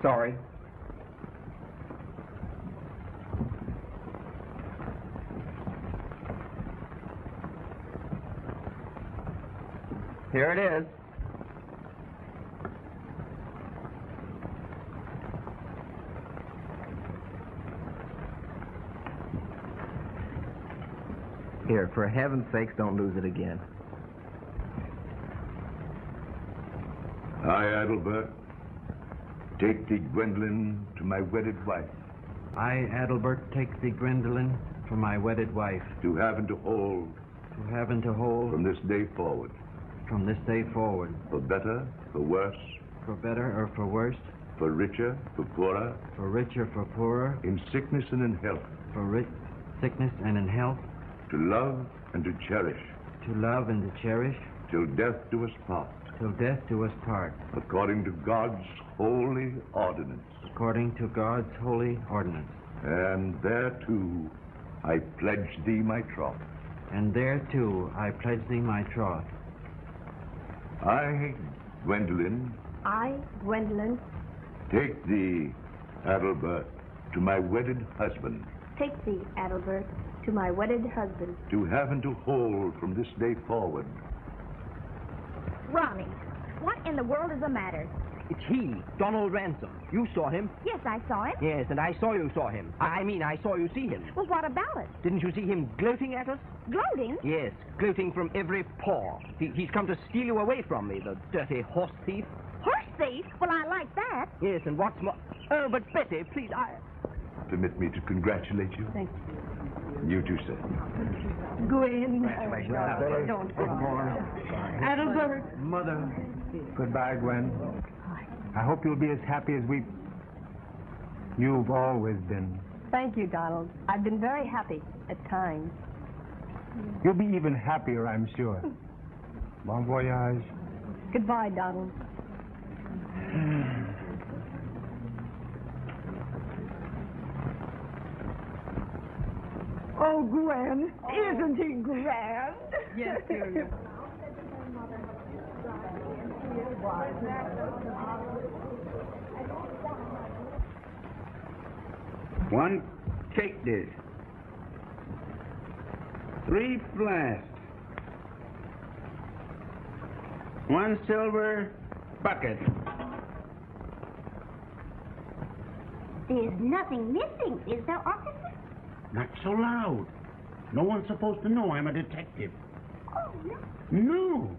Sorry. Here it is. Here, for heaven's sakes, don't lose it again. I, Adelbert, take thee, Gwendolen, to my wedded wife. I, Adelbert, take thee, Gwendolen, for my wedded wife. To have and to hold. To have and to hold. From this day forward. From this day forward. For better, for worse. For better or for worse. For richer, for poorer. For richer, for poorer. In sickness and in health. For sickness and in health. To love and to cherish. To love and to cherish. Till death do us part. Till death do us part. According to God's holy ordinance. According to God's holy ordinance. And thereto I pledge thee my troth. And thereto I pledge thee my troth. I, Gwendolen. I, Gwendolen. Take thee, Adelbert, to my wedded husband. Take thee, Adelbert, to my wedded husband. To have and to hold from this day forward. Ronnie, what in the world is the matter? It's he, Donald Ransom. You saw him? Yes, I saw it. Yes, and I saw you saw him. I mean, I saw you see him. Well, what about it? Didn't you see him gloating at us? Gloating? Yes, gloating from every pore. He's come to steal you away from me, the dirty horse thief. Horse thief? Well, I like that. Yes, and what's more... Oh, but Betty, please, Permit me to congratulate you. Thank you. You too, sir. Gwen. Don't cry. Adelbert. Mother. Goodbye, Gwen. I hope you'll be as happy as you've always been. Thank you, Donald. I've been very happy at times. You'll be even happier, I'm sure. Bon voyage. Goodbye, Donald. Oh, Gwen, isn't he grand? Yes, dear. One cake dish. 3 flasks. 1 silver bucket. There's nothing missing, is there, officer? Not so loud. No one's supposed to know I'm a detective. Oh, no. No.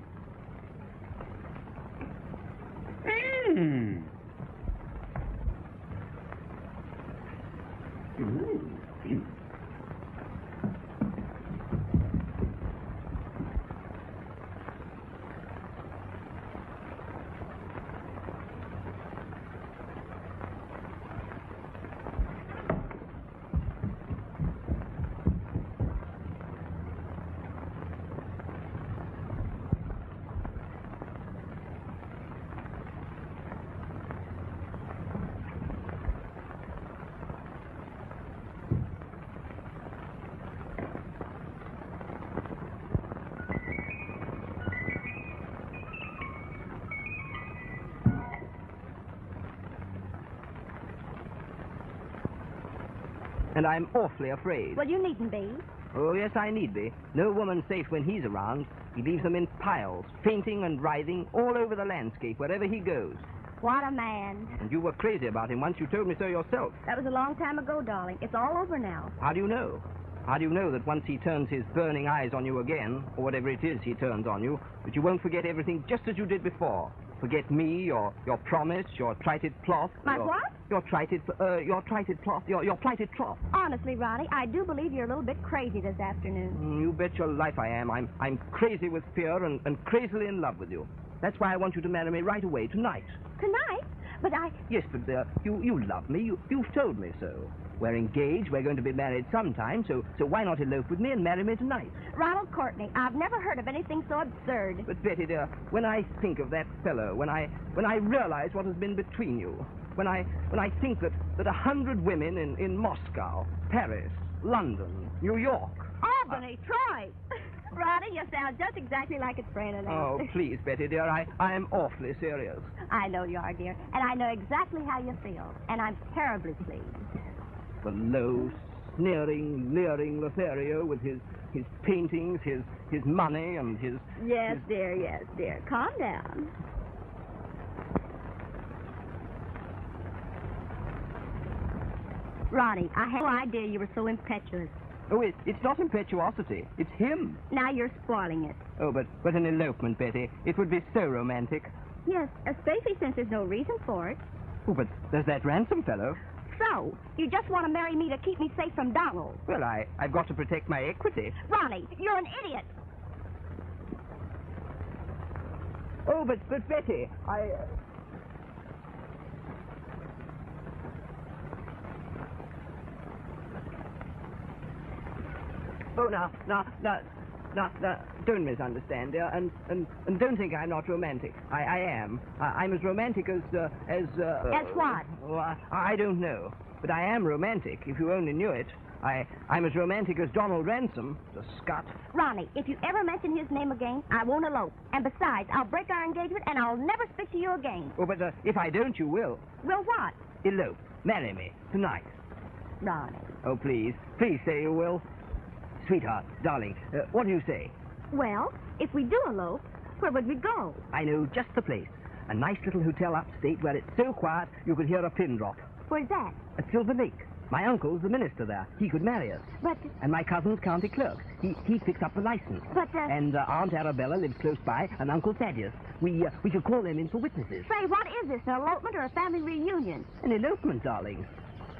And I'm awfully afraid. Well, you needn't be. Oh, yes, I need be. No woman's safe when he's around. He leaves them in piles, fainting and writhing all over the landscape, wherever he goes. What a man. And you were crazy about him once. You told me so yourself. That was a long time ago, darling. It's all over now. How do you know? How do you know that once he turns his burning eyes on you again, or whatever it is he turns on you, that you won't forget everything just as you did before? Forget me, your promise, your plighted cloth. My what? Your plighted cloth, your plighted troth. Honestly, Ronnie, I do believe you're a little bit crazy this afternoon. You bet your life I am. I'm crazy with fear and crazily in love with you. That's why I want you to marry me right away, tonight. Tonight? But I... Yes, but you love me. You've told me so. We're engaged. We're going to be married sometime, so why not elope with me and marry me tonight? Ronald Courtney, I've never heard of anything so absurd. But, Betty, dear, when I think of that fellow, when I realize what has been between you, when I think that 100 women in Moscow, Paris, London, New York... Albany, Troy. Ronnie, you sound just exactly like its friend and Oh, please, Betty, dear, I am awfully serious. I know you are, dear, and I know exactly how you feel, and I'm terribly pleased. The low, sneering, leering Lothario with his paintings, his money, and his... Yes, dear, yes, dear. Calm down. Ronnie, I had no idea you were so impetuous. Oh, it's not impetuosity. It's him. Now you're spoiling it. Oh, but an elopement, Betty. It would be so romantic. Yes, especially since there's no reason for it. Oh, but there's that Ransom fellow. So, you just want to marry me to keep me safe from Donald? Well, I've got to protect my equity. Ronnie, you're an idiot. Oh, but Betty, Oh, now, don't misunderstand, dear, and don't think I'm not romantic. I am. I'm as romantic as what? Well, I don't know, but I am romantic, if you only knew it. I'm as romantic as Donald Ransom, the scut. Ronnie, if you ever mention his name again, I won't elope. And besides, I'll break our engagement and I'll never speak to you again. Oh, but if I don't, you will. Will what? Elope. Marry me, tonight. Ronnie. Oh, please. Please say you will. Sweetheart, darling, what do you say? Well, if we do elope, where would we go? I know just the place. A nice little hotel upstate where it's so quiet you could hear a pin drop. Where's that? At Silver Lake. My uncle's the minister there. He could marry us. But... And my cousin's county clerk. He fixed up the license. But, And Aunt Arabella lives close by, and Uncle Thaddeus. We could call them in for witnesses. Say, what is this, an elopement or a family reunion? An elopement, darling.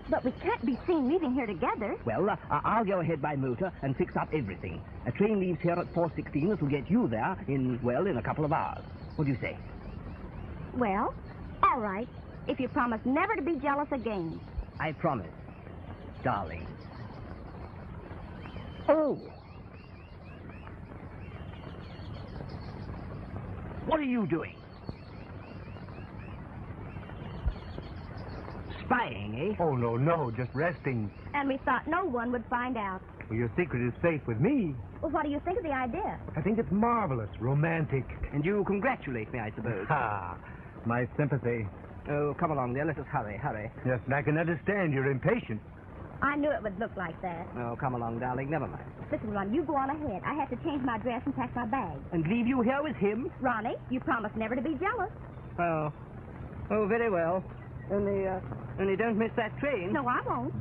But we can't be seen leaving here together. Well, I'll go ahead by motor and fix up everything. A train leaves here at 4:16 that will get you there in a couple of hours. What do you say? Well, all right. If you promise never to be jealous again. I promise, darling. Oh! What are you doing? Spying, eh? Oh, no, just resting. And we thought no one would find out. Well, your secret is safe with me. Well, what do you think of the idea? I think it's marvelous, romantic. And you congratulate me, I suppose. Ha! My sympathy. Oh, come along, dear. Let us hurry. Yes, and I can understand you're impatient. I knew it would look like that. Oh, come along, darling. Never mind. Listen, Ron, you go on ahead. I have to change my dress and pack my bag. And leave you here with him? Ronnie, you promised never to be jealous. Oh, very well. Only don't miss that train. No, I won't.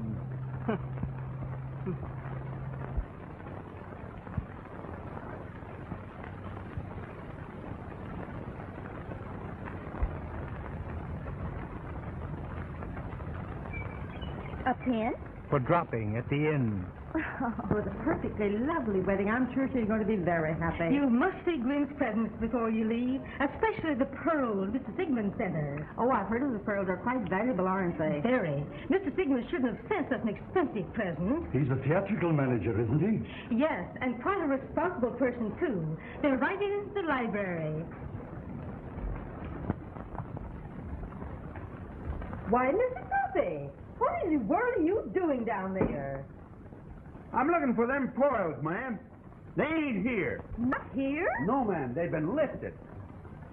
A pin? For dropping at the inn. Oh, it's a perfectly lovely wedding. I'm sure she's going to be very happy. You must see Glynn's presents before you leave, especially the pearls Mr. Sigmund sent her. Oh, I've heard of the pearls. They're quite valuable, aren't they? Very. Mr. Sigmund shouldn't have sent such an expensive present. He's a theatrical manager, isn't he? Yes, and quite a responsible person, too. They're right in the library. Why, Mississippi, what in the world are you doing down there? I'm looking for them pearls, ma'am. They ain't here. Not here? No, ma'am. They've been lifted.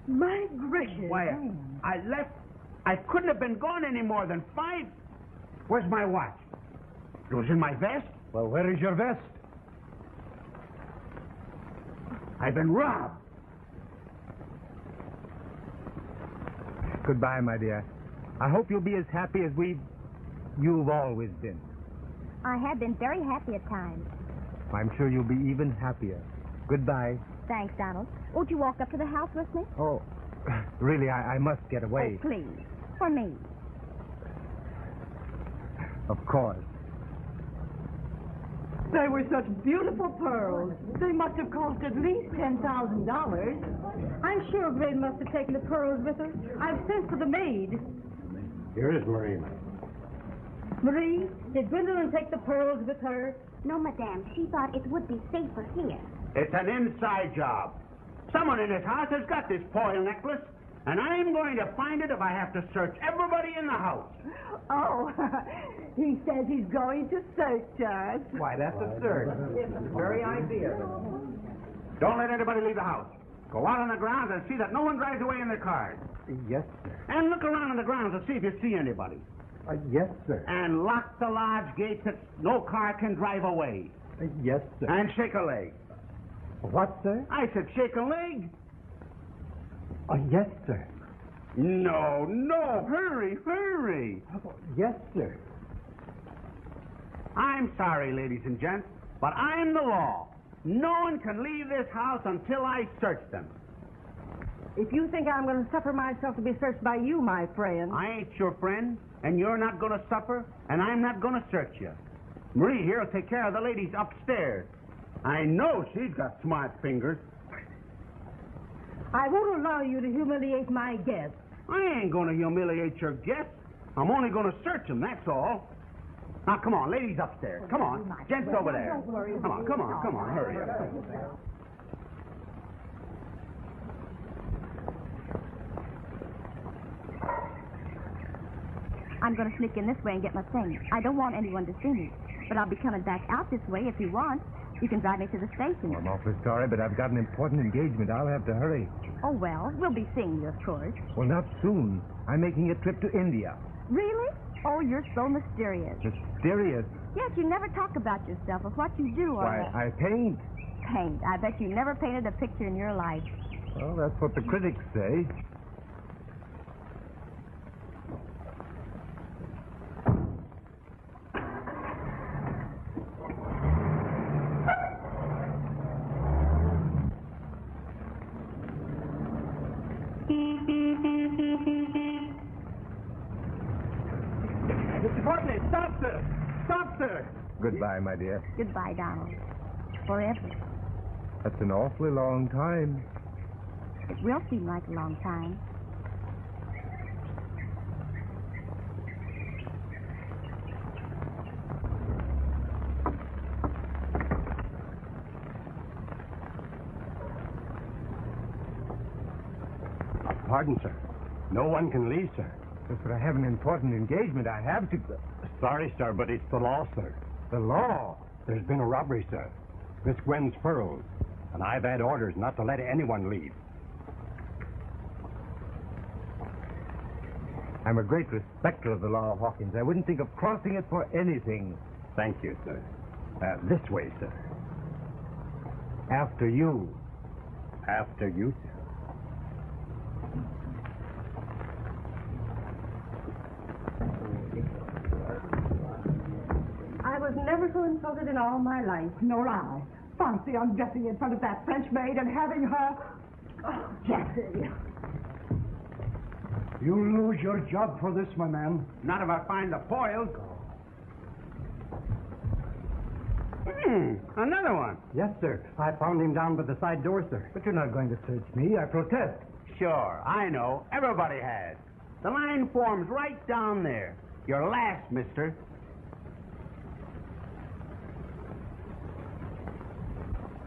My gracious. Why, I left. I couldn't have been gone any more than 5. Where's my watch? It was in my vest. Well, where is your vest? I've been robbed. Goodbye, my dear. I hope you'll be as happy as you've always been. I have been very happy at times. I'm sure you'll be even happier. Goodbye. Thanks, Donald. Won't you walk up to the house with me? Oh, really, I must get away. Oh, please. For me. Of course. They were such beautiful pearls. They must have cost at least $10,000. I'm sure Glenn must have taken the pearls with her. I've sent for the maid. Here is Marina. Marie, did Gwendolyn take the pearls with her? No, madame. She thought it would be safer here. It's an inside job. Someone in this house has got this pearl necklace, and I'm going to find it if I have to search everybody in the house. Oh, He says he's going to search us. Why, that's absurd. The very idea. Don't let anybody leave the house. Go out on the grounds and see that no one drives away in their cars. Yes, sir. And look around on the grounds and see if you see anybody. Yes, sir. And lock the lodge gates that no car can drive away. Yes, sir. And shake a leg. What, sir? I said shake a leg. Yes, sir. No, hurry. Yes, sir. I'm sorry, ladies and gents, but I'm the law. No one can leave this house until I search them. If you think I'm going to suffer myself to be searched by you, my friend. I ain't your friend, and you're not going to suffer, and I'm not going to search you. Marie here will take care of the ladies upstairs. I know she's got smart fingers. I won't allow you to humiliate my guests. I ain't going to humiliate your guests. I'm only going to search them, that's all. Now, come on, ladies upstairs. Come on. Gents over there. Come on, hurry up. I'm going to sneak in this way and get my things. I don't want anyone to see me. But I'll be coming back out this way if you want. You can drive me to the station. I'm awfully sorry, but I've got an important engagement. I'll have to hurry. Oh, well, we'll be seeing you, of course. Well, not soon. I'm making a trip to India. Really? Oh, you're so mysterious. Mysterious? Yes, you never talk about yourself or what you do or... Why, I paint. Paint. I bet you never painted a picture in your life. Well, that's what the critics say. Mr. Courtney, stop, sir. Stop, sir. Goodbye, my dear. Goodbye, Donald. Forever. That's an awfully long time. It will seem like a long time. Pardon, sir. No one can leave, sir. But I have an important engagement. I have to... Sorry, sir, but it's the law, sir. The law? There's been a robbery, sir. Miss Gwen's pearls. And I've had orders not to let anyone leave. I'm a great respecter of the law, Hawkins. I wouldn't think of crossing it for anything. Thank you, sir. This way, sir. After you. After you, sir. I was never so insulted in all my life. Nor I. Fancy undressing in front of that French maid and having her... Oh, Jesse. You'll lose your job for this, my man. Not if I find the foils. Another one. Yes, sir. I found him down by the side door, sir. But you're not going to search me. I protest. Sure, I know. Everybody has. The line forms right down there. You're last, mister.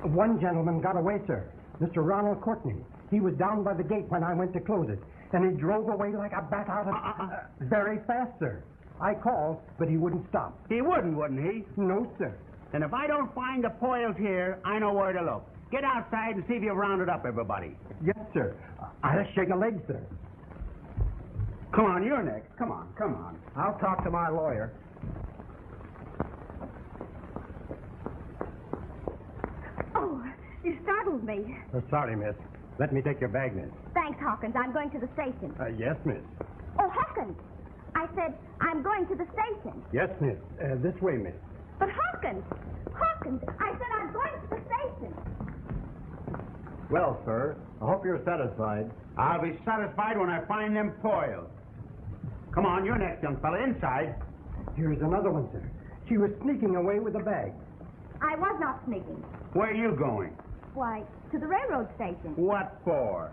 One gentleman got away, sir. Mr. Ronald Courtney. He was down by the gate when I went to close it. And he drove away like a bat out of... Very fast, sir. I called, but he wouldn't stop. He wouldn't he? No, sir. And if I don't find the foils here, I know where to look. Get outside and see if you've rounded up everybody. Yes, sir. I'll shake a leg, sir. Come on, you're next. Come on. I'll talk to my lawyer. Oh, you startled me. Sorry, miss. Let me take your bag, miss. Thanks, Hawkins. I'm going to the station. Yes, miss. Oh, Hawkins. I said, I'm going to the station. Yes, miss. This way, miss. But Hawkins, I said I'm going to the station. Well, sir, I hope you're satisfied. I'll be satisfied when I find them foils. Come on, you're next, young fella. Inside. Here's another one, sir. She was sneaking away with a bag. I was not sneaking. Where are you going? Why, to the railroad station. What for?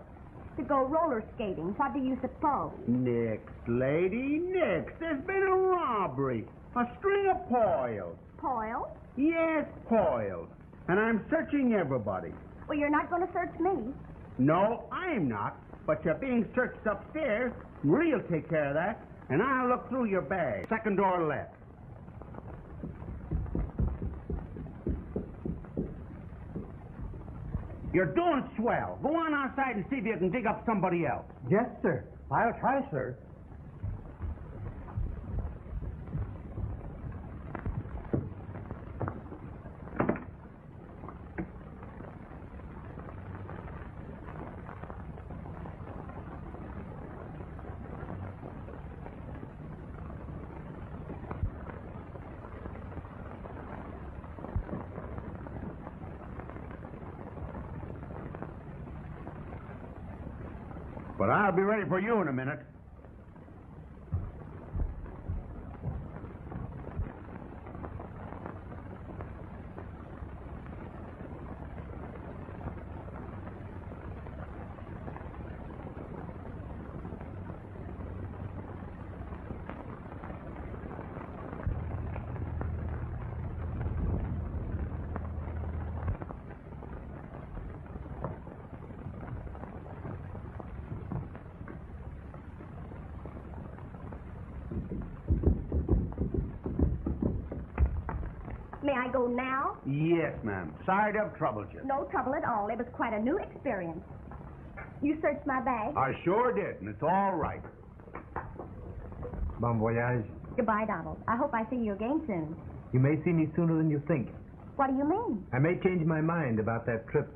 To go roller skating. What do you suppose? Nix, lady, nix. There's been a robbery. A string of foils. Foils? Yes, foils. And I'm searching everybody. Well, you're not going to search me. No, I'm not. But you're being searched upstairs. Marie'll take care of that. And I'll look through your bag. Second door left. You're doing swell. Go on outside and see if you can dig up somebody else. Yes, sir. I'll try, sir. But I'll be ready for you in a minute. May I go now? Yes, ma'am. Sorry to have troubled you. No trouble at all. It was quite a new experience. You searched my bag? I sure did, and it's all right. Bon voyage. Goodbye, Donald. I hope I see you again soon. You may see me sooner than you think. What do you mean? I may change my mind about that trip.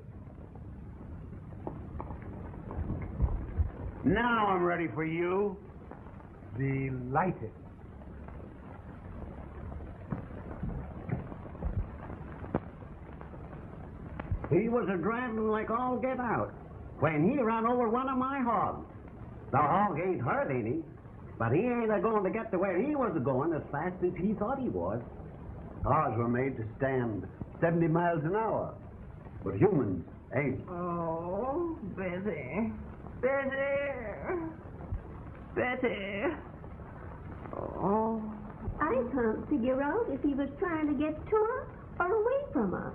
Now I'm ready for you. Delighted. He was a driving like all get out when he ran over one of my hogs. The hog ain't hurt any, but he ain't a-going to get to where he was a-going as fast as he thought he was. Hogs were made to stand 70 miles an hour, but humans ain't. Oh, Betty. Betty. Betty. Oh. I can't figure out if he was trying to get to us or away from us.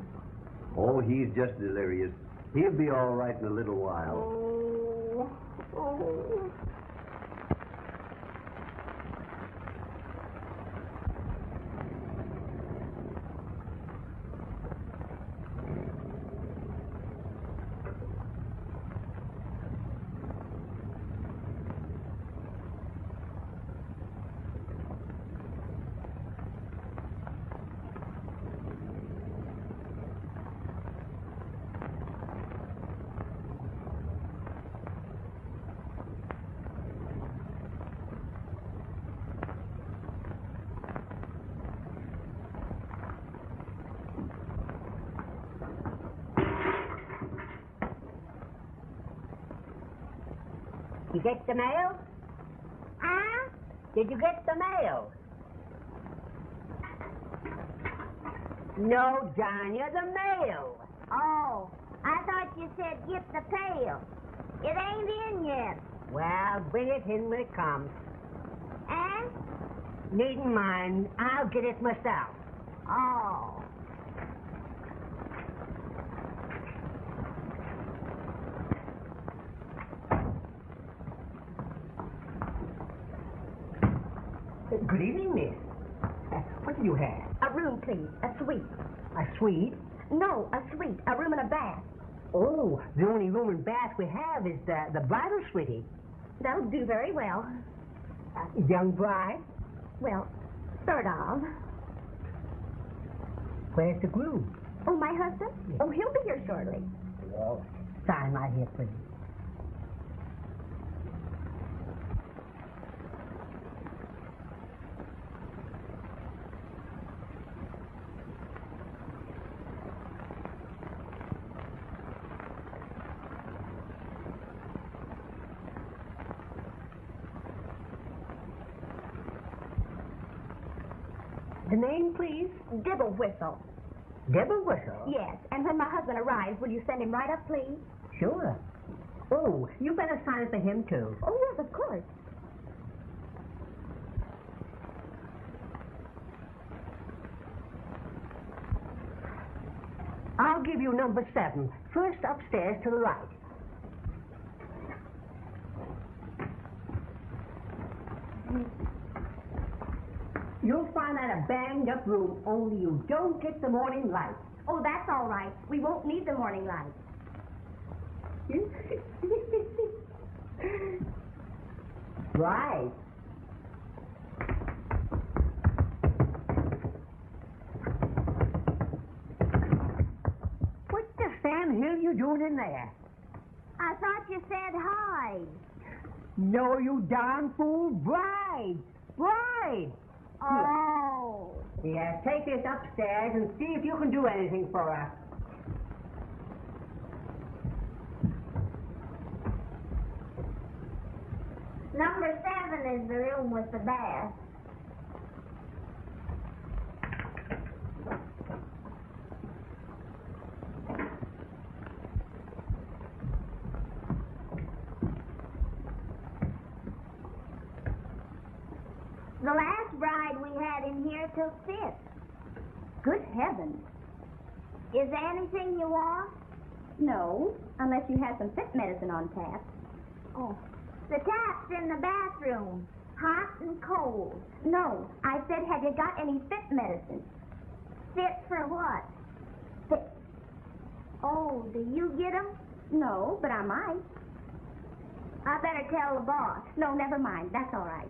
Oh, he's just delirious. He'll be all right in a little while. Oh. Oh. You get the mail? Huh? Did you get the mail? No, John, you're the mail. Oh, I thought you said get the pail. It ain't in yet. Well, bring it in when it comes. And? Needn't mind. I'll get it myself. Oh. Good evening, miss. What do you have? A room, please. A suite. A suite? No, a suite. A room and a bath. Oh, the only room and bath we have is the bridal suite. That'll do very well. Young bride? Well, sort of. Where's the groom? Oh, my husband? Yes. Oh, he'll be here shortly. Well, sign right here, please. The name, please? Dibble Whistle. Dibble Whistle? Yes, and when my husband arrives, will you send him right up, please? Sure. Oh, you better sign for him, too. Oh, yes, of course. I'll give you number 7. First upstairs to the right. You'll find that a banged-up room, only you don't get the morning light. Oh, that's all right. We won't need the morning light. Right. What the Sam Hill you doing in there? I thought you said hide. No, you darn fool. Bride. Bride. Oh. Yes, take this upstairs and see if you can do anything for her. Number 7 is the room with the bath. The last bride we had in here took fits. Good heavens. Is there anything you want? No, unless you have some fit medicine on tap. Oh. The tap's in the bathroom, hot and cold. No, I said, have you got any fit medicine? Fit for what? Fit. Oh, do you get 'em? No, but I might. I better tell the boss. No, never mind. That's all right.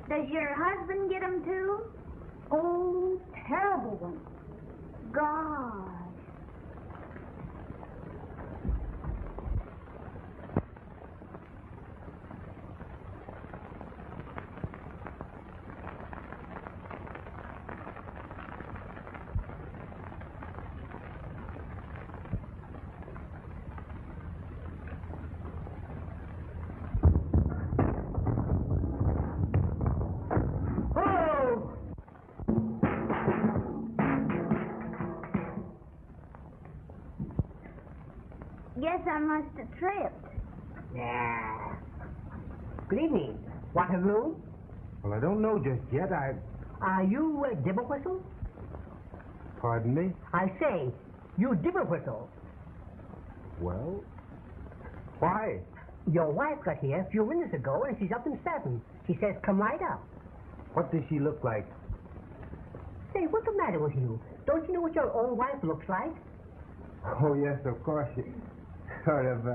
Does your husband get 'em too? Oh, terrible one. Gosh. Guess I must have tripped. Yeah. Good evening. Want a room? Well, I don't know just yet. Are you a dibble whistle? Pardon me? I say, you dibble whistle. Well, why? Your wife got here a few minutes ago and she's up in 7. She says come right up. What does she look like? Say, what's the matter with you? Don't you know what your own wife looks like? Oh, yes, of course. Sort of,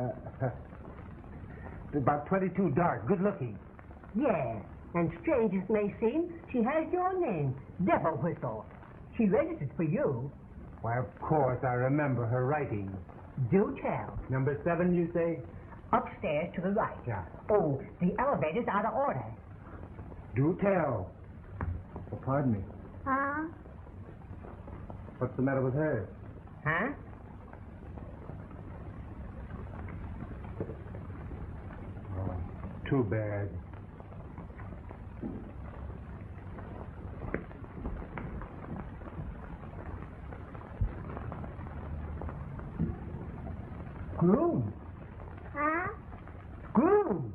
about 22 dark, good looking. Yeah, and strange as it may seem, she has your name, Devil Whistle. She registered for you. Why, of course, I remember her writing. Do tell. Number 7, you say? Upstairs to the right. Yeah. Oh, the elevator's out of order. Do tell. Oh, pardon me. Huh? What's the matter with her? Huh? Oh, too bad. Groom. Huh? Groom.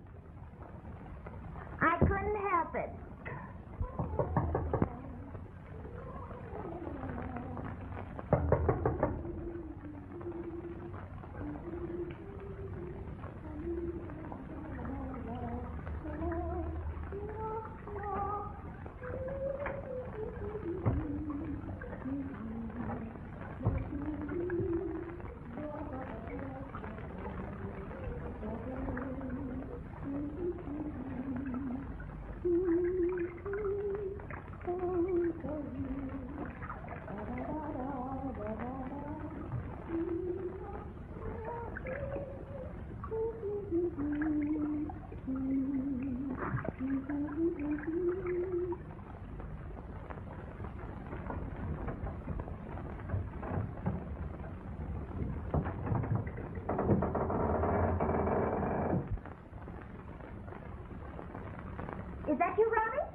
I couldn't help it. Is that you, Robbie?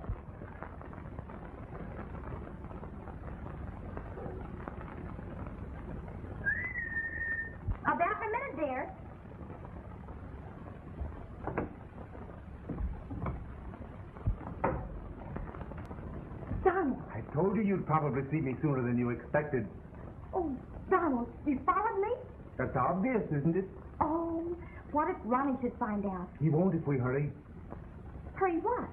I'll be out in a minute, dear. Donald. I told you you'd probably see me sooner than you expected. Oh, Donald, you followed me? That's obvious, isn't it? Oh, what if Ronnie should find out? He won't if we hurry. Hurry what?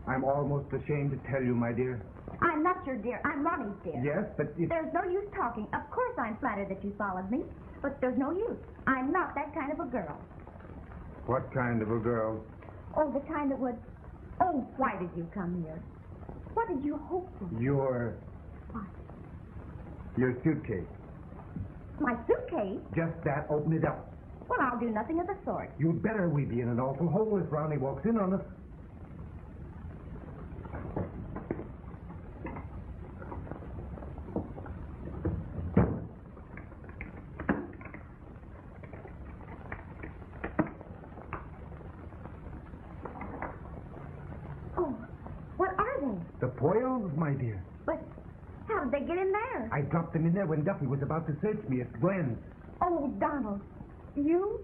I'm almost ashamed to tell you, my dear. I'm not your dear. I'm Ronnie's dear. Yes, but if... There's no use talking. Of course I'm flattered that you followed me, but there's no use. I'm not that kind of a girl. What kind of a girl? Oh, the kind that would... Oh, why did you come here? What did you hope for? Your suitcase. My suitcase? Just that. Open it up. Well, I'll do nothing of the sort. You'd better. We'd be in an awful hole if Ronnie walks in on us. Oh, what are they? The Poyles, my dear. But how did they get in there? I dropped them in there when Duffy was about to search me at Gwen's. Oh, Donald, you?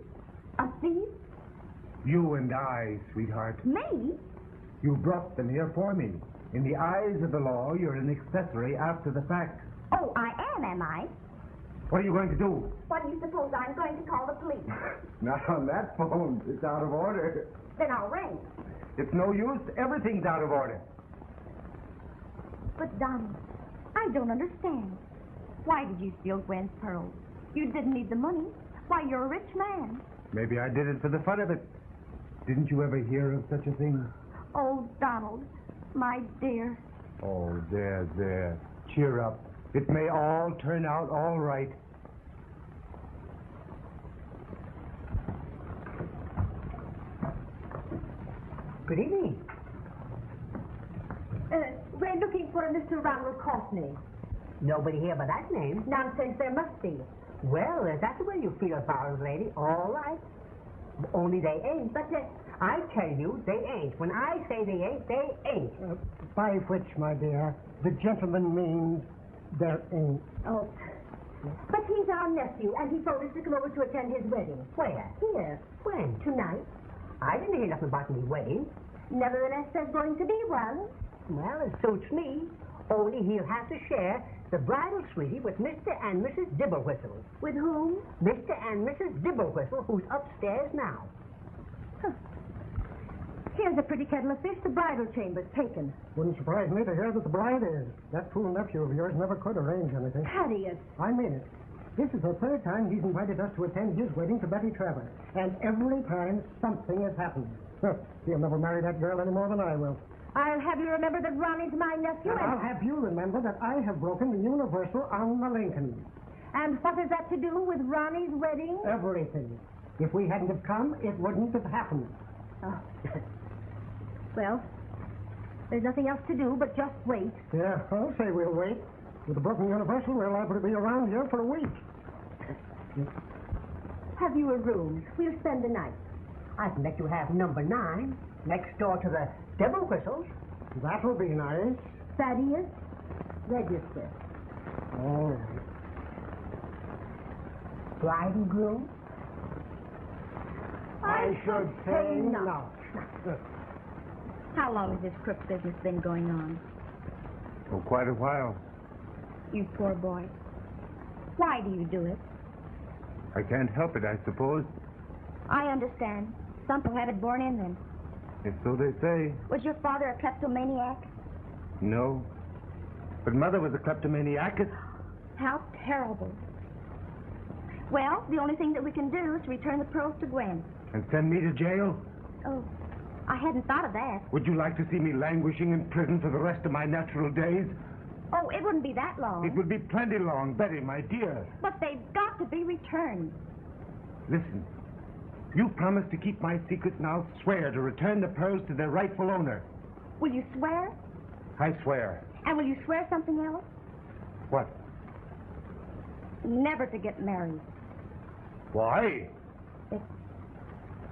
A thief? You and I, sweetheart. Me? You brought them here for me. In the eyes of the law, you're an accessory after the fact. Oh, I am I? What are you going to do? What do you suppose I'm going to call the police? Not on that phone. It's out of order. Then I'll ring. It's no use. Everything's out of order. But, Donald, I don't understand. Why did you steal Gwen's pearls? You didn't need the money. Why, you're a rich man. Maybe I did it for the fun of it. Didn't you ever hear of such a thing? Oh, Donald, my dear. Oh, there. Cheer up. It may all turn out all right. Good evening. We're looking for a Mr. Ronald Courtney. Nobody here by that name. Nonsense, there must be. Well, is that the way you feel about it, lady? All right. Only they ain't. But I tell you, they ain't. When I say they ain't. By which, my dear, the gentleman means there ain't. Oh. But he's our nephew, and he told us to come over to attend his wedding. Where? Here. When? Tonight. I didn't hear nothing about me wedding. Nevertheless, there's going to be one. Well, it suits me. Only he'll have to share the bridal suite with Mr. and Mrs. Dibblewhistle. With whom? Mr. and Mrs. Dibblewhistle, who's upstairs now. Huh. Here's a pretty kettle of fish. The bridal chamber's taken. Wouldn't surprise me to hear that the bride is. That fool nephew of yours never could arrange anything. Thaddeus. I mean it. This is the third time he's invited us to attend his wedding to Betty Trevor. And every time something has happened. He'll never marry that girl any more than I will. I'll have you remember that Ronnie's my nephew. And I'll have you remember that I have broken the universal on the Lincoln. And what has that to do with Ronnie's wedding? Everything. If we hadn't have come, it wouldn't have happened. Oh. Well, there's nothing else to do but just wait. Yeah, I'll say we'll wait. With the broken universal, we're liable to be around here for a week. Have you a room? We'll spend the night. I can let you have number 9, next door to the Dibblewhistles. That'll be nice. Thaddeus, register. All right. Bride and groom? I should say not. How long has this crook business been going on? For quite a while. You poor boy. Why do you do it? I can't help it, I suppose. I understand. Some people have it born in them. If so they say. Was your father a kleptomaniac? No. But Mother was a kleptomaniac. How terrible. Well, the only thing that we can do is to return the pearls to Gwen. And send me to jail? Oh, I hadn't thought of that. Would you like to see me languishing in prison for the rest of my natural days? Oh, it wouldn't be that long. It would be plenty long, Betty, my dear. But they've got to be returned. Listen. You promised to keep my secret, and I'll swear to return the pearls to their rightful owner. Will you swear? I swear. And will you swear something else? What? Never to get married. Why?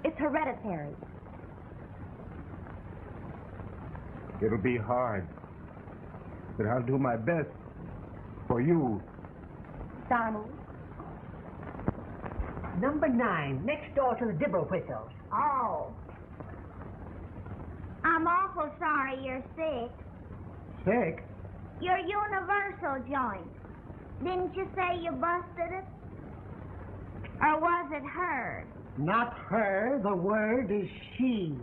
It's hereditary. It'll be hard. But I'll do my best. For you. Donald. Number 9, next door to the Dibblewhistles. Oh. I'm awful sorry you're sick. Sick? Your universal joint. Didn't you say you busted it? Or was it her? Not her. The word is she.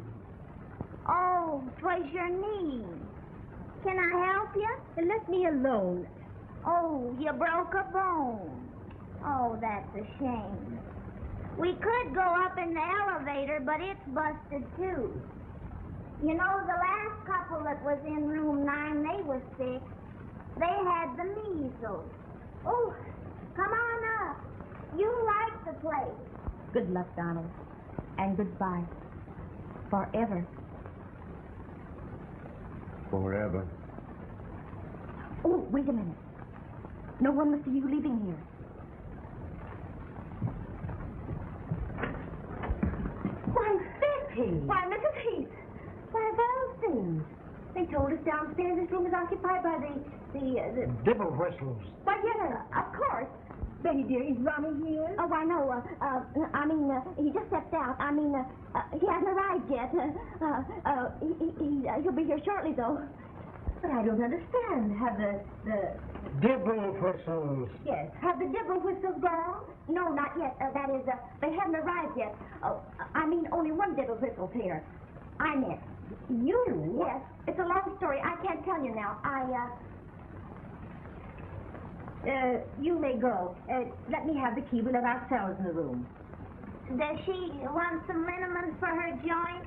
Oh, 'twas your knee. Can I help you? Let me alone. Oh, you broke a bone. Oh, that's a shame. We could go up in the elevator, but it's busted too. You know, the last couple that was in room 9, they were sick. They had the measles. Oh, come on up. You like the place. Good luck, Donald. And goodbye. Forever. Forever. Oh, wait a minute. No one must see you leaving here. Why, Betty! Why, Mrs. Heath! Why, of all things. They told us downstairs this room is occupied by the Dibble whistles. Why, yes, of course. Betty, dear, is Ronnie here? Oh, I know. He just stepped out. He hasn't arrived yet. He'll be here shortly, though. But I don't understand. Have the Dibble whistles. Yes, have the dibble whistles gone? No, not yet. That is, they haven't arrived yet. Only one dibble whistle's here. I'm it. You? Yes. It's a long story. I can't tell you now. You may go. Let me have the key. We'll let ourselves in the room. Does she want some liniment for her joint?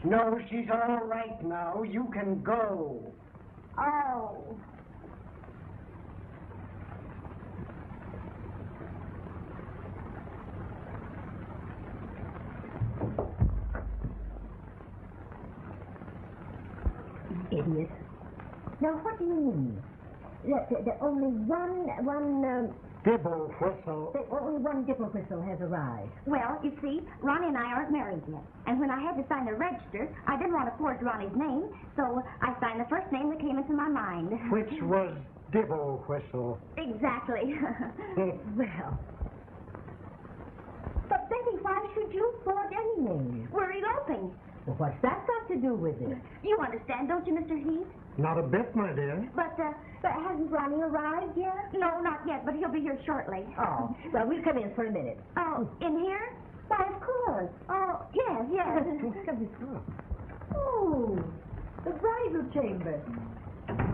No, she's all right now. You can go. Oh. Idiot. Now, what do you mean? That only one Dibble whistle. that only one dibble whistle has arrived. Well, you see, Ronnie and I aren't married yet. And when I had to sign the register, I didn't want to forge Ronnie's name, so I signed the first name that came into my mind. Which was Dibble whistle. Exactly. Well. But, Betty, why should you forge any name? We're eloping. Well, what's that got to do with it? You understand, don't you, Mr. Heath? Not a bit, my dear. But hasn't Ronnie arrived yet? No, not yet, but he'll be here shortly. Oh, well, we'll come in for a minute. Oh, in here? Why, of course. Oh, yes. Come this way. Oh, the bridal chamber.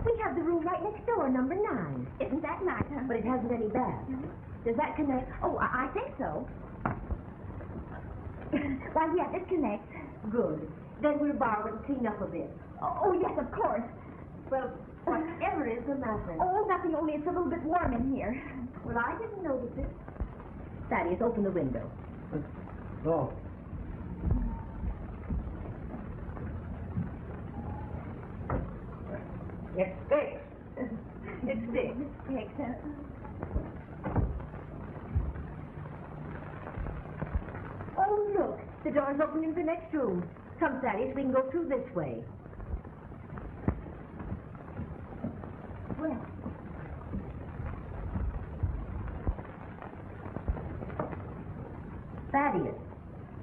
We have the room right next door, number 9. Isn't that nice, huh? But it hasn't any bath. Does that connect? Oh, I think so. Why, yes, it connects. Good. Then we'll borrow it and clean up a bit. Oh, yes, of course. Well, whatever is the matter? Oh, nothing, only it's a little bit warm in here. Well, I didn't notice it. Thaddeus, open the window. Oh. It stinks. It sticks. Takes it. Oh, look. The door's open into the next room. Come, Thaddeus, we can go through this way. Well. Thaddeus.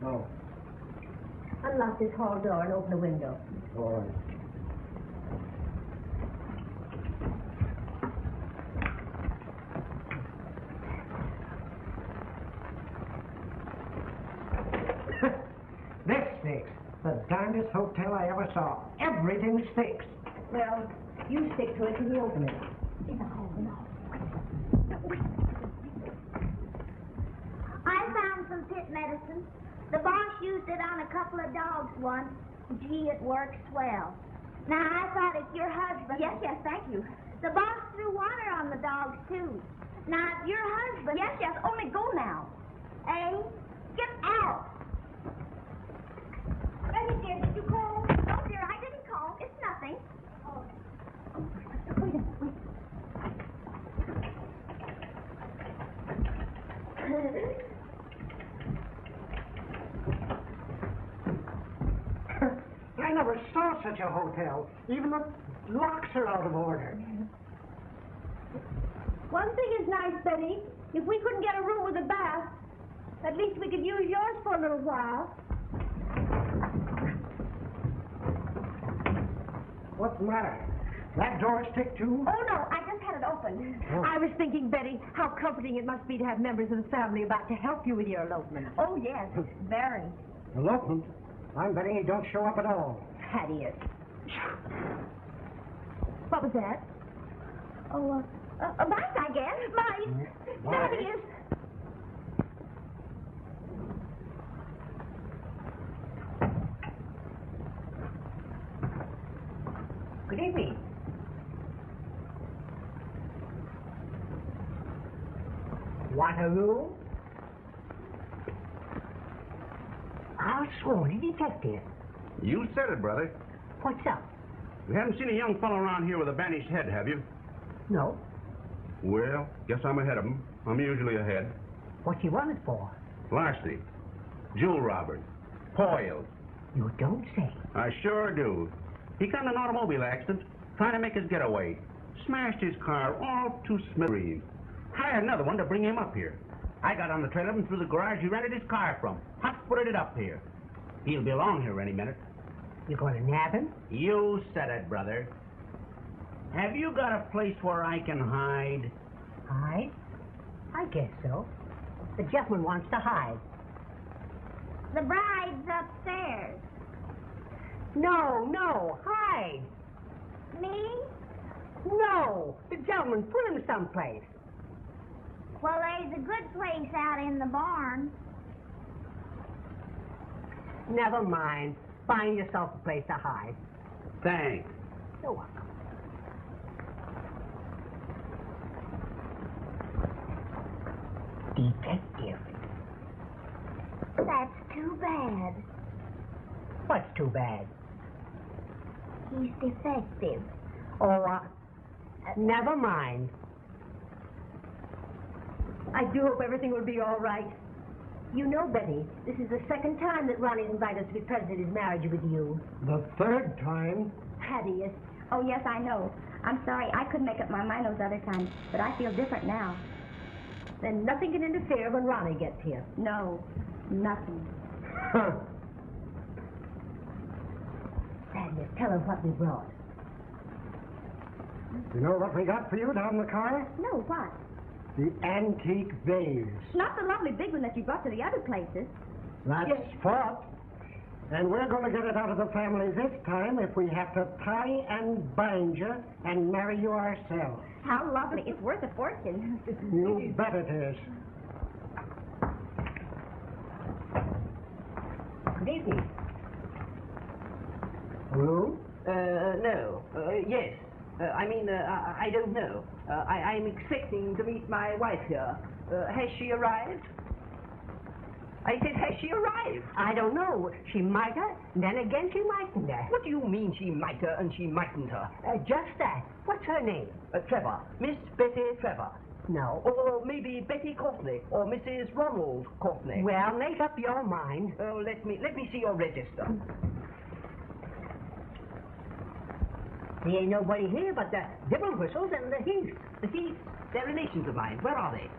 Oh. Unlock this hall door and open the window. All right. This stinks. The darndest hotel I ever saw. Everything stinks. Well, you stick to it till we open it. I found some pit medicine. The boss used it on a couple of dogs once. Gee, it works swell. Now, I thought it's your husband. Yes, thank you. The boss threw water on the dogs, too. Now, it's your husband. Yes, only go now. Eh? Get out. Betty, dear, did you call? No, dear, I didn't call. It's nothing. Wait a minute, I never saw such a hotel. Even the locks are out of order. One thing is nice, Betty. If we couldn't get a room with a bath, at least we could use yours for a little while. What's the matter? That door stick too? Oh, no, I just had it open. Oh. I was thinking, Betty, how comforting it must be to have members of the family about to help you with your elopement. Oh, yes, very. Elopement? I'm betting he don't show up at all. Thaddeus. What was that? Oh, mice, I guess. Mice. There he is. Good evening. Want a room? I'll sworn a detective. You said it, brother. What's up? You haven't seen a young fellow around here with a banished head, have you? No. Well, guess I'm ahead of him. I'm usually ahead. What you want it for? Larceny. Jewel robbery. Foiled. You don't say. I sure do. He got in an automobile accident, trying to make his getaway. Smashed his car all to smithereens. Hired another one to bring him up here. I got on the trail of him through the garage he rented his car from. Hot-footed it up here. He'll be along here any minute. You going to nab him? You said it, brother. Have you got a place where I can hide? Hide? I guess so. The gentleman wants to hide. The bride's upstairs. No, hide. Me? No, the gentleman put him someplace. Well, there's a good place out in the barn. Never mind. Find yourself a place to hide. Thanks. You're welcome. Detective. That's too bad. What's too bad? He's defective. Oh, never mind. I do hope everything will be all right. You know, Betty, this is the second time that Ronnie's invited us to be present at his marriage with you. The third time? Thaddeus. Oh, yes, I know. I'm sorry. I couldn't make up my mind those other times, but I feel different now. Then nothing can interfere when Ronnie gets here. No, nothing. Thaddeus, tell him what we brought. You know what we got for you down in the car? No, what? The antique vase. Not the lovely big one that you brought to the other places. That's spot. And we're going to get it out of the family this time if we have to tie and bind you and marry you ourselves. How lovely. It's worth a fortune. You bet it is. Good evening. Room? No. Yes. I don't know. I'm expecting to meet my wife here. Has she arrived? I said, has she arrived? I don't know. She might have, then again she mightn't have. What do you mean she might her and she mightn't her? Just that. What's her name? Trevor. Miss Betty Trevor. No. Or maybe Betty Courtney, or Mrs. Ronald Courtney. Well, make up your mind. Oh, let me see your register. There ain't nobody here but the Dibble Whistles and the Heath. The Heath, they're relations of mine. Where are they?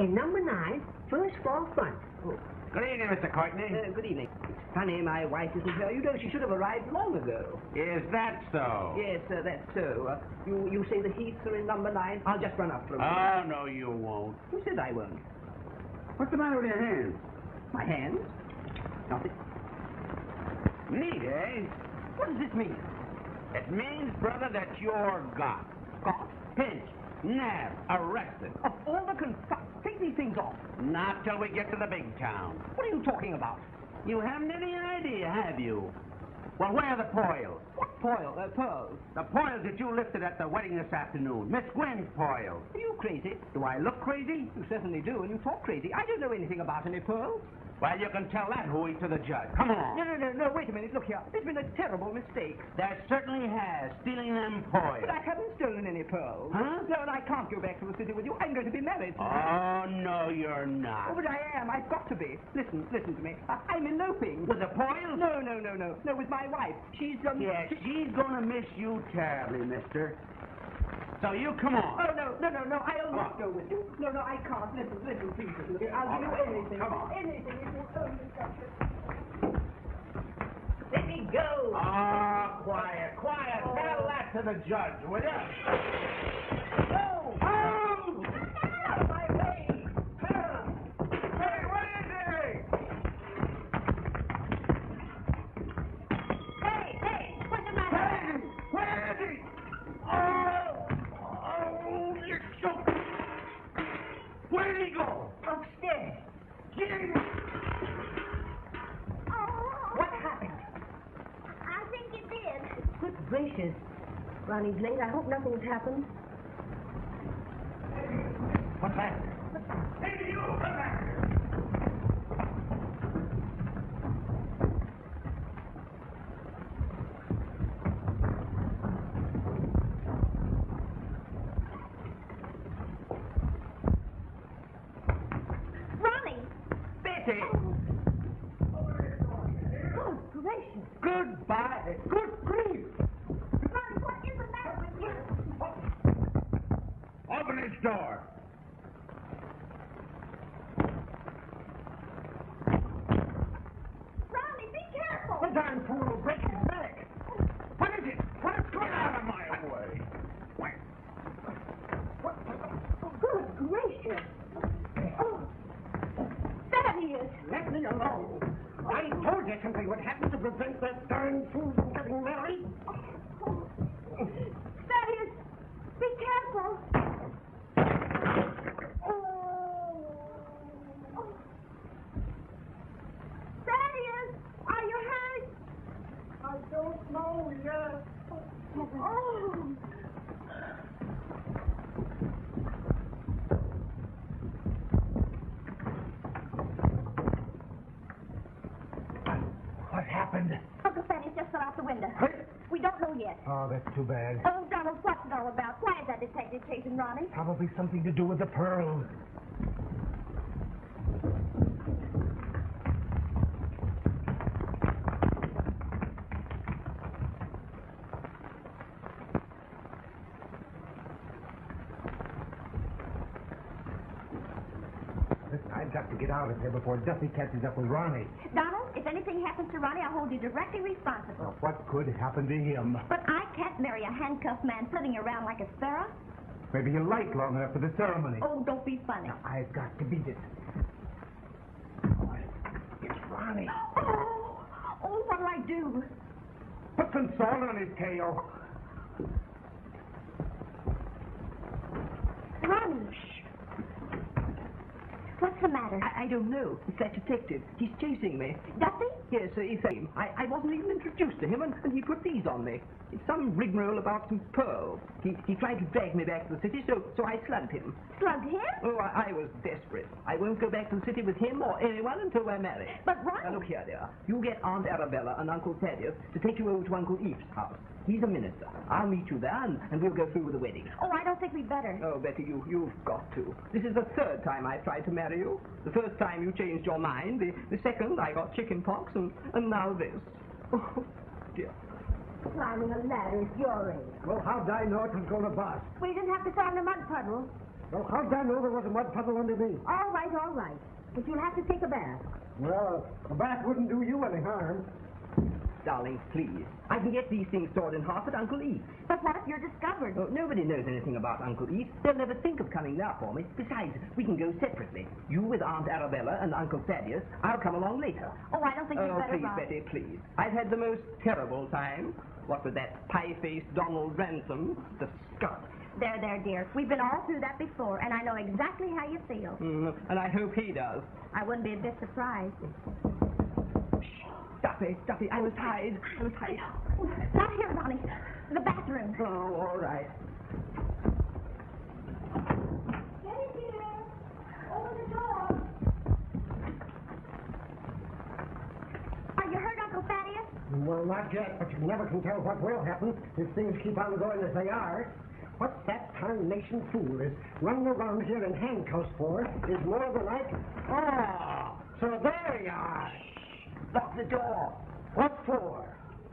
In number 9, first floor front. Oh. Good evening, Mr. Courtney. Good evening. It's funny my wife isn't here. You know, she should have arrived long ago. Is that so? Yes, that's so. You say the Heaths are in number 9? I'll just run up to them. Oh, no, you won't. Who said I won't? What's the matter with your hands? My hands? Nothing. Neat, eh? What does this mean? It means, brother, that you're got. Caught? Pinched. Nabbed. Arrested. Of all the take these things off. Not till we get to the big town. What are you talking about? You haven't any idea, have you? Well, where are the poils? What pearls? The poils that you lifted at the wedding this afternoon. Miss Gwen's poils. Are you crazy? Do I look crazy? You certainly do, and you talk crazy. I don't know anything about any pearls. Well, you can tell that, Hooey, to the judge. Come on. No, wait a minute. Look here. There's been a terrible mistake. There certainly has, stealing them poils. But I haven't stolen any pearls. Huh? No, and I can't go back to the city with you. I'm going to be married. Oh, no, you're Oh, not. but I am. I've got to be. Listen to me. I'm eloping. With the poils? No, with my wife. She's, Yes, she's gonna miss you terribly, mister. So you come on. Oh, no, I'll not go with you. No, I can't. Listen, please. I'll do anything. Come on. Anything if you only stop it. Let me go. Ah, quiet. Tell that to the judge, will you? No. Oh! Get out of my way. Hey, what is it? Hey, what's the matter? Where is he? Oh! Where'd he go? Upstairs. What happened? I think it did. Good gracious. Ronnie's late. I hope nothing's happened. What's that? Hey, you! Come back! Ronnie! Betty! Good gracious. Goodbye! Good grief! Ronnie, what is the matter with you? Open his door! Ronnie, be careful! The darn fool will break his back! What is it? What's going out of my way? Good gracious. Oh, there he is. Let me alone. I told you something would happen to prevent that darn fool from getting married. There he is. Be careful. Thaddeus, are you hurt? I don't know yet. Oh. What happened? Uncle Thaddeus just fell out the window. We don't know yet. Oh, that's too bad. Oh, Donald, what's it all about? Why is that detective chasing Ronnie? Probably something to do with the pearls. I've got to get out of here before Duffy catches up with Ronnie. Donald, if anything happens to Ronnie, I'll hold you directly responsible. Now, what could happen to him? But I can't marry a handcuffed man flitting around like a sparrow. Maybe he'll light long enough for the ceremony. Oh, don't be funny. Now, I've got to beat it. Oh, it's Ronnie. Oh, what'll I do? Put some salt on his tail. Ronnie. What's the matter? I don't know. It's that detective. He's chasing me. Duffy? Yes, he's him. I wasn't even introduced to him, and he put these on me. It's some rigmarole about some pearls. He tried to drag me back to the city, so I slugged him. Slugged him? Oh, I was desperate. I won't go back to the city with him or anyone until we're married. But Ronnie... Now, look here, dear. You get Aunt Arabella and Uncle Thaddeus to take you over to Uncle Eve's house. He's a minister. I'll meet you there, and we'll go through with the wedding. Oh, I don't think we'd better. Oh, Betty, you've got to. This is the third time I've tried to marry you. The first time you changed your mind. The second, I got chicken pox, and now this. Oh, dear. Climbing a ladder at your age. Well, how'd I know it was going to bust? We didn't have to fall in a mud puddle. Well, how'd I know there was a mud puddle under me? All right. But you'll have to take a bath. Well, a bath wouldn't do you any harm. Darling, please. I can get these things stored in half at Uncle Eve. But what if you're discovered? Oh, nobody knows anything about Uncle Eve. They'll never think of coming there for me. Besides, we can go separately. You with Aunt Arabella and Uncle Thaddeus. I'll come along later. Oh, I don't think you'd better, please, Ron. Betty, please. I've had the most terrible time. What with that pie-faced Donald Ransom, the skunk. There, dear. We've been all through that before, and I know exactly how you feel. And I hope he does. I wouldn't be a bit surprised. Duffy, I was tied. Not here, Ronnie. The bathroom. Oh, all right. Get in here. Open the door. Are you hurt, Uncle Thaddeus? Well, not yet, but you never can tell what will happen if things keep on going as they are. What that tarnation fool is running around here in handcuffs for is more than I can... Oh, so there you are. Lock the door. What for?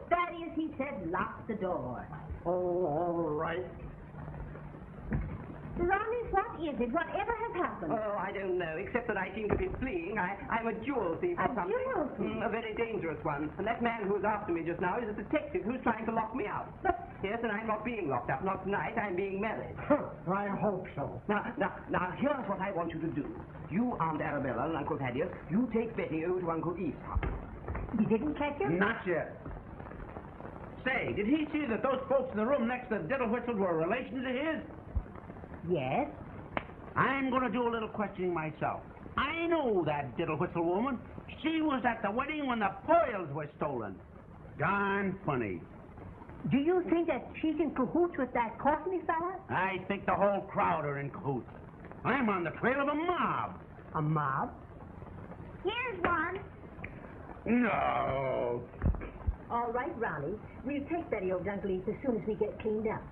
Thaddeus, he said lock the door. Oh, all right. Ronnie, what is it? Whatever has happened? Oh, I don't know, except that I seem to be fleeing. I'm a jewel thief or something. Jewel thief? A very dangerous one. And that man who's after me just now is a detective who's trying to lock me out. Yes, and I'm not being locked up. Not tonight. I'm being married. I hope so. Now, here's what I want you to do. You, Aunt Arabella, and Uncle Thaddeus, you take Betty over to Uncle Eve's house. He didn't catch him? Not yet. Say, did he see that those folks in the room next to Diddle Whistle were relations of his? Yes. I'm going to do a little questioning myself. I know that diddle whistle woman. She was at the wedding when the pearls were stolen. Darn funny. Do you think that she's in cahoots with that Courtney fella? I think the whole crowd are in cahoots. I'm on the trail of a mob. A mob? Here's one. No. All right, Ronnie. We'll take Betty over to Uncle East as soon as we get cleaned up.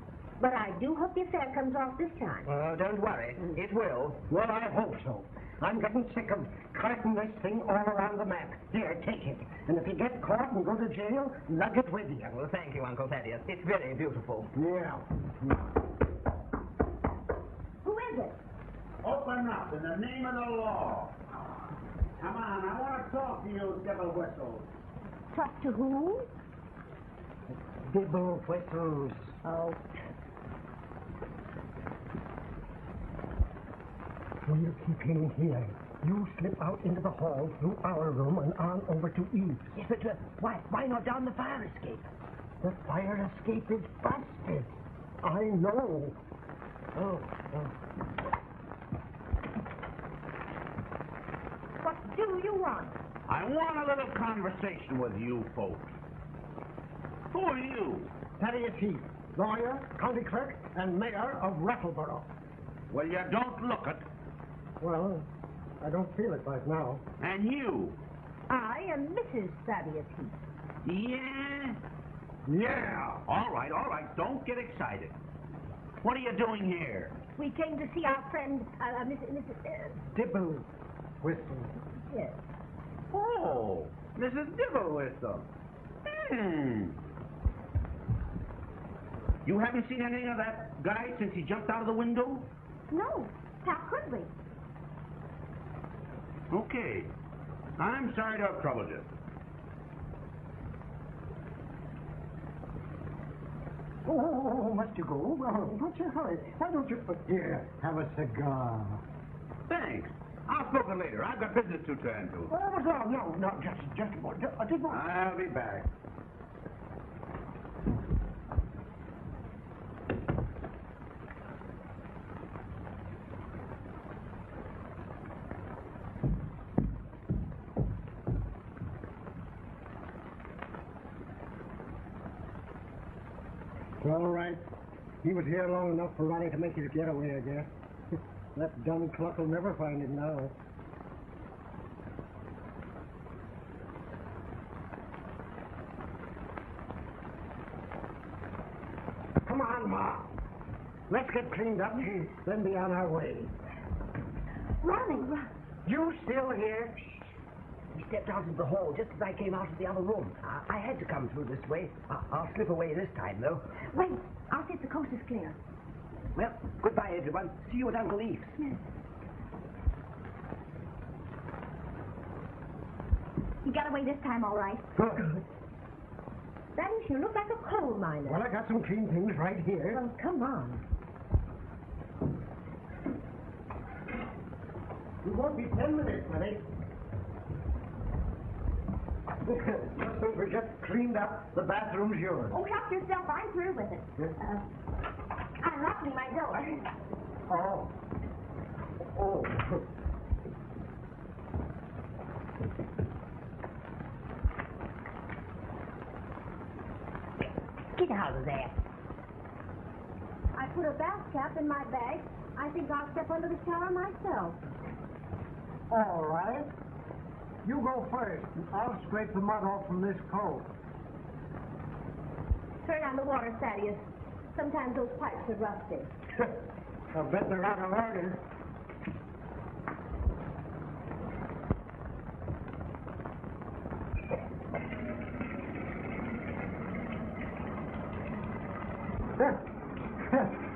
But I do hope the affair comes off this time. Don't worry. It will. Well, I hope so. I'm getting sick of carting this thing all around the map. Here, take it. And if you get caught and go to jail, lug it with you. Well, thank you, Uncle Thaddeus. It's very beautiful. Yeah. Who is it? Open up in the name of the law. Come on, I want to talk to you, devil whistles. Talk to who? Dibble whistles. Oh, We'll keep him here. You slip out into the hall through our room and on over to Eve's. Yes, but why not down the fire escape? The fire escape is busted. I know. Oh. what do you want? I want a little conversation with you folks. Who are you? Thaddeus Heath, lawyer, county clerk, and mayor of Rattleboro. Well, you don't look it. Well, I don't feel it right now. And you? I am Mrs. Thaddeus Heath. Yeah? Yeah. All right. Don't get excited. What are you doing here? We came to see our friend, Mrs. Dibble whistle. Yes. Oh, Mrs. Dibblewhistle. You haven't seen anything of that guy since he jumped out of the window? No. How could we? Okay. I'm sorry to have troubled you. Oh, must you go? Well, what's your hurry? Why don't you... Here, have a cigar. Thanks. I'll smoke it later. I've got business to attend to. Oh, no, just a moment. Just a moment. I'll be back. All right. He was here long enough for Ronnie to make his getaway, I guess. That dumb cluck will never find him now. Come on, Ma. Let's get cleaned up, then be on our way. Ronnie. You still here? He stepped out of the hall just as I came out of the other room. I had to come through this way. I'll slip away this time, though. Wait. I'll see if the coast is clear. Well, goodbye, everyone. See you at Uncle Eve's. Yes. You got away this time, all right. Good. That is, you look like a coal miner. Well, I got some clean things right here. Well, come on. It won't be 10 minutes, honey. Just so we get cleaned up, the bathroom's yours. Oh, help yourself. I'm through with it. I'm locking my door. Oh. Get out of there. I put a bath cap in my bag. I think I'll step under the shower myself. All right. You go first. I'll scrape the mud off from this coat. Turn on the water, Thaddeus. Sometimes those pipes are rusty. I bet they're out of order.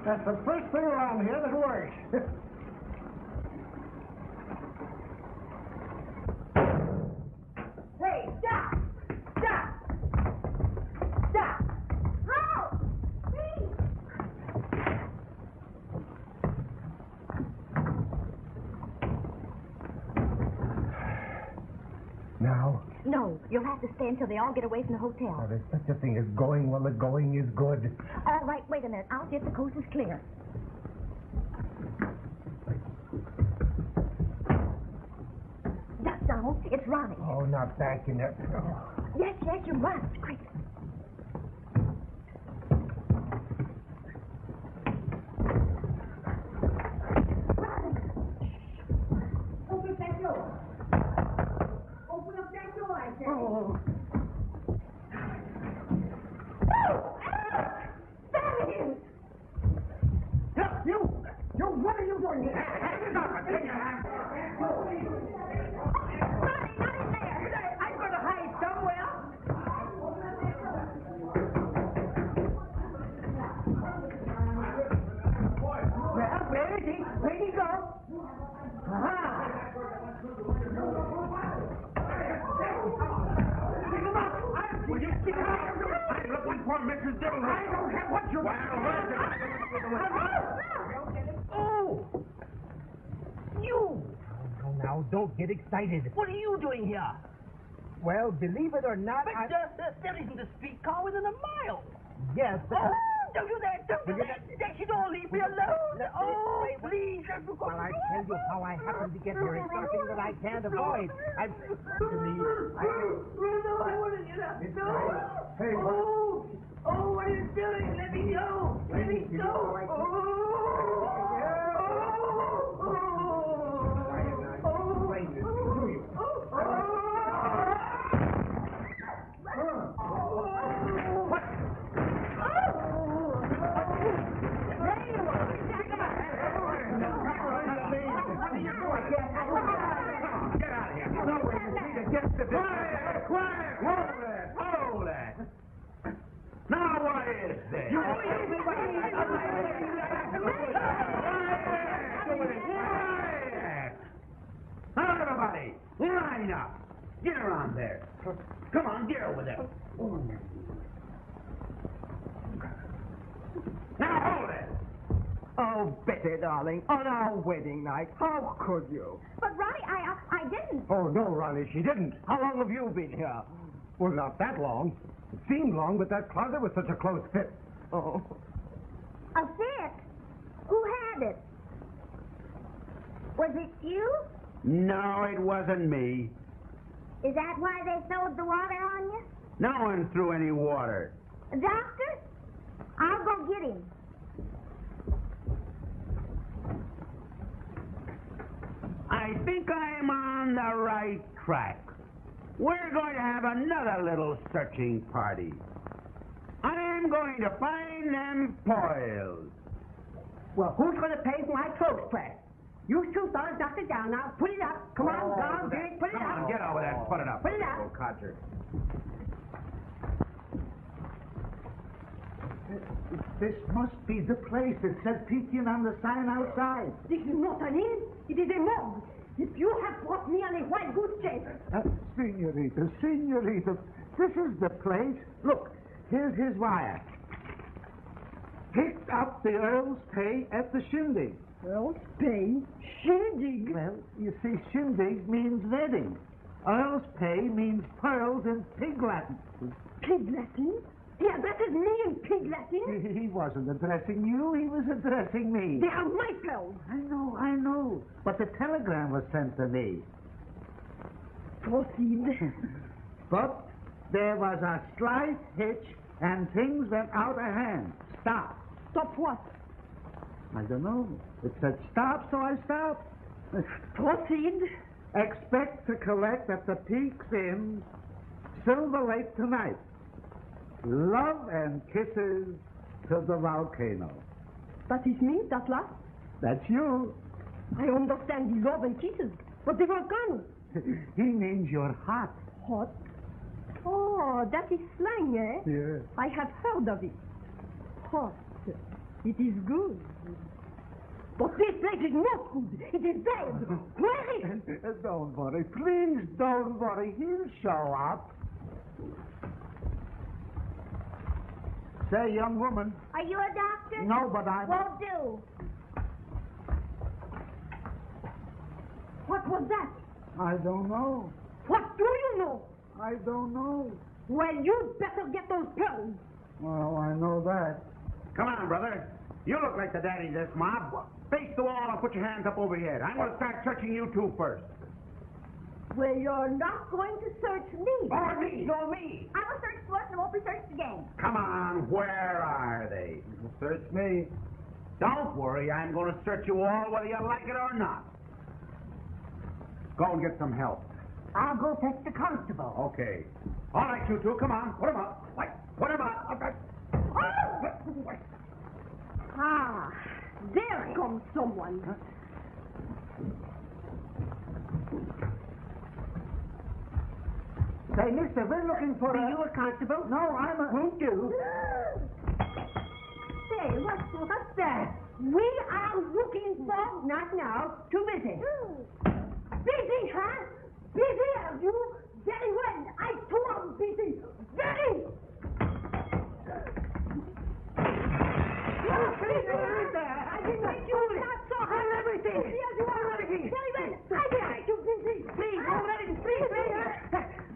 That's the first thing around here that works. Hey, stop! Stop! Stop! Oh! Please! Now, No, you'll have to stay until they all get away from the hotel. there's such a thing as going while the going is good. All right, wait a minute. I'll see if the coast is clear. It's Ronnie. Oh, not back in there. Yes, you must. Quick. Open up that door. Open up that door, I said. Oh. There he is. You, what are you doing here? Ronnie, not in there. I'm going to hide somewhere. Well, where is he? Where'd he go? Aha! Pick him up! Will you pick him up? I'm looking for Mrs. Dillon. I don't have what you Oh! You! Now, don't get excited. What are you doing here? Well, believe it or not, But there isn't a streetcar within a mile. Yes, but... Oh, don't do that. Don't do that. That you don't leave me alone. Oh, please. Well, I tell you how I happened to get here. It's something that I can't avoid. No, I want to get up. No. Hey, Oh, what are you doing? Let me go. Let me go. Quiet! Hold it! Now what is this? Quiet! Now everybody, line up. Get around there. Come on, get over there. Now hold it. Oh, Betty, darling, on our wedding night, how could you? But Ronnie, I didn't. Oh, no, Ronnie, she didn't. How long have you been here? Well, not that long. It seemed long, but that closet was such a close fit. Oh. A fit? Who had it? Was it you? No, it wasn't me. Is that why they throwed the water on you? No one threw any water. A doctor? I'll go get him. I think I'm on the right track. We're going to have another little searching party. I'm going to find them foils. Well, who's going to pay for my throat press? You two fellas knock it down now. Put it up. Come on, down, Big. Put it Come up. on, get over there and put it up. Put it up. Little codger. This must be the place that said Pekin on the sign outside. This is not an inn. It is a morgue. If you have brought me on a white goose chase. Senorita, this is the place. Look, here's his wire. Picked up the Earl's pay at the shindig. Earl's pay? Shindig? Well, you see, shindig means wedding. Earl's pay means pearls in pig Latin. Pig Latin? He addresses me in pig Latin? He wasn't addressing you, he was addressing me. They are my pearls. I know. But the telegram was sent to me. Proceed. But there was a slight hitch and things went out of hand. Stop. Stop what? I don't know. It said stop, so I stopped. Proceed. Expect to collect at the Peaks Inn, Silver Lake tonight. Love and kisses to the volcano. That is me, that last. That's you. I understand the love and kisses, but the volcano. He means you're hot. Hot? Oh, that is slang, eh? Yes. I have heard of it. Hot. It is good. But this place is not good. It is bad. Where is it? Don't worry. Please don't worry. He'll show up. Say, young woman. Are you a doctor? No, but I'm... Won't do. What was that? I don't know. What do you know? I don't know. Well, you'd better get those pearls. Well, I know that. Come on, brother. You look like the daddy of this mob. Face the wall and put your hands up over your head. I'm going to start searching you two first. Well, you're not going to search me. Or me, no me. I will search once and won't be searched again. Come on, where are they? Search me. Don't worry, I'm going to search you all whether you like it or not. Go and get some help. I'll go fetch the constable. Okay. All right, you two, come on, put 'em up. Wait, put 'em up. Ah, there comes someone. Say, mister, we're looking for Are you a constable? No, I'm a... Won't do. Say, what's that? We are looking for... Not now. Too busy. Busy, huh? Busy, are you? Very well. I too am busy. Very. I didn't make you saw her everything. Yes, you are everything. Very well. I didn't make you busy. Please, don't let him speak.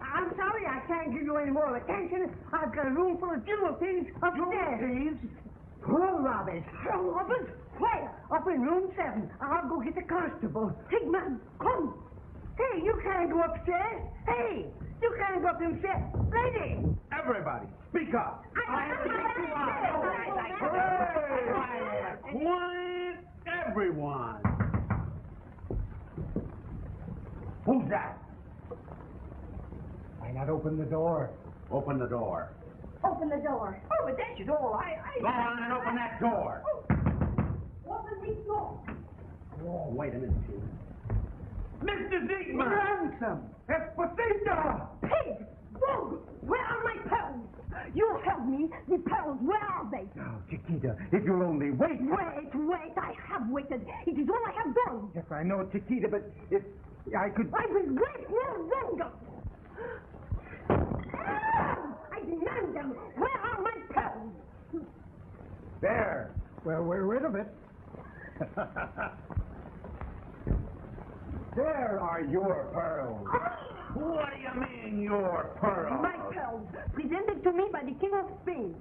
I'm sorry I can't give you any more attention. I've got a room full of jewel thieves upstairs. Thieves? Poor robbers. Robbers? Where? Up in room 7. I'll go get the constable. Sigmund, come. Hey, you can't go upstairs. Hey, you can't go up them stairs. Lady! Everybody, speak up. Quiet, everyone. Who's that? Why not open the door? Open the door. Open the door. Oh, but that's all. Go on and open that door. Open the door. Oh, wait a minute, Chief. Mr. Ziegman! Ransom! Esposito! Pig! Dog! Where are my pearls? You help me. The pearls, where are they? Oh, Chiquita, if you'll only wait. Wait. I have waited. It is all I have done. Yes, I know, Chiquita, but if I could... I will wait no longer. I demand them. Where are my pearls? There. Well, we're rid of it. There are your pearls. What do you mean, your pearls? My pearls, presented to me by the King of Spain.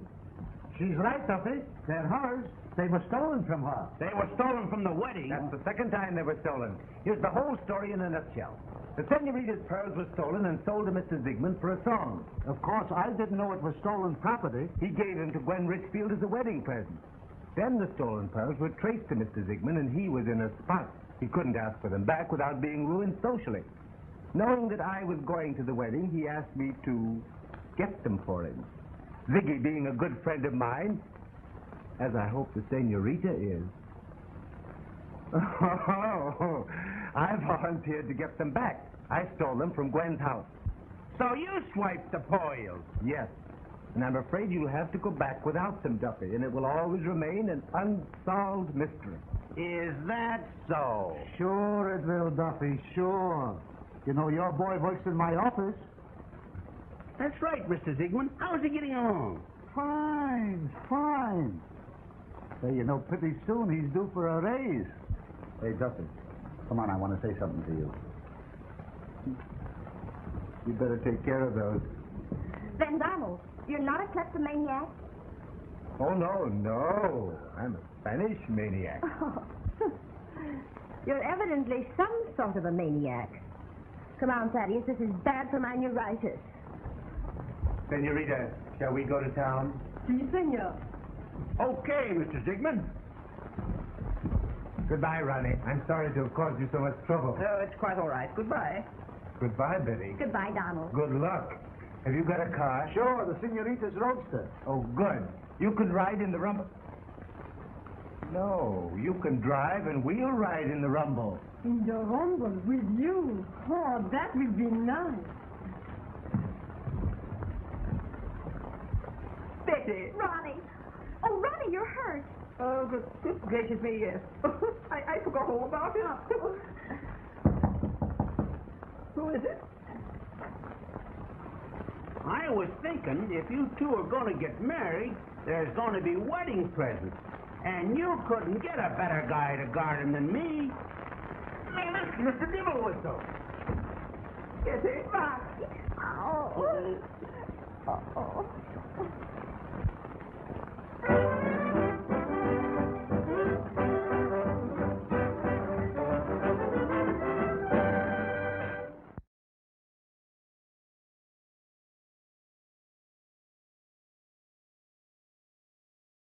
She's right, Duffy. They're hers. They were stolen from her. They were stolen from the wedding. That's the second time they were stolen. Here's the whole story in a nutshell. The senorita's pearls were stolen and sold to Mr. Ziegman for a song. Of course, I didn't know it was stolen property. He gave them to Gwen Richfield as a wedding present. Then the stolen pearls were traced to Mr. Ziegman, and he was in a spot. He couldn't ask for them back without being ruined socially. Knowing that I was going to the wedding, he asked me to get them for him. Ziggy, being a good friend of mine, as I hope the senorita is. Oh, I volunteered to get them back. I stole them from Gwen's house. So you swiped the pearls? Yes. And I'm afraid you'll have to go back without them, Duffy, and it will always remain an unsolved mystery. Is that so? Sure it will, Duffy, sure. You know, your boy works in my office. That's right, Mr. Ziegman. How's he getting along? Fine. Say, you know, pretty soon he's due for a raise. Hey, Duffy, come on, I want to say something to you. You better take care of those. Then, Donald, you're not a kleptomaniac? Oh, no. I'm a Spanish maniac. Oh. You're evidently some sort of a maniac. Come on, Thaddeus, this is bad for my neuritis. Senorita, shall we go to town? Si, senor. Okay, Mr. Ziegman. Goodbye, Ronnie. I'm sorry to have caused you so much trouble. Oh, it's quite all right. Goodbye. Goodbye, Betty. Goodbye, Donald. Good luck. Have you got a car? Sure, the senorita's roadster. Oh, good. You can ride in the rumble. No, you can drive and we'll ride in the rumble. In the rumble with you. Oh, that will be nice. Betty. Ronnie. Oh, Ronnie, you're hurt. Oh, good gracious me, yes. I forgot all about it. Who is it? I was thinking if you two are going to get married, there's going to be wedding presents. And you couldn't get a better guy to guard them than me. Now listen, Mr. Dibble Whistle. Yes, it's fine. Oh. Oh.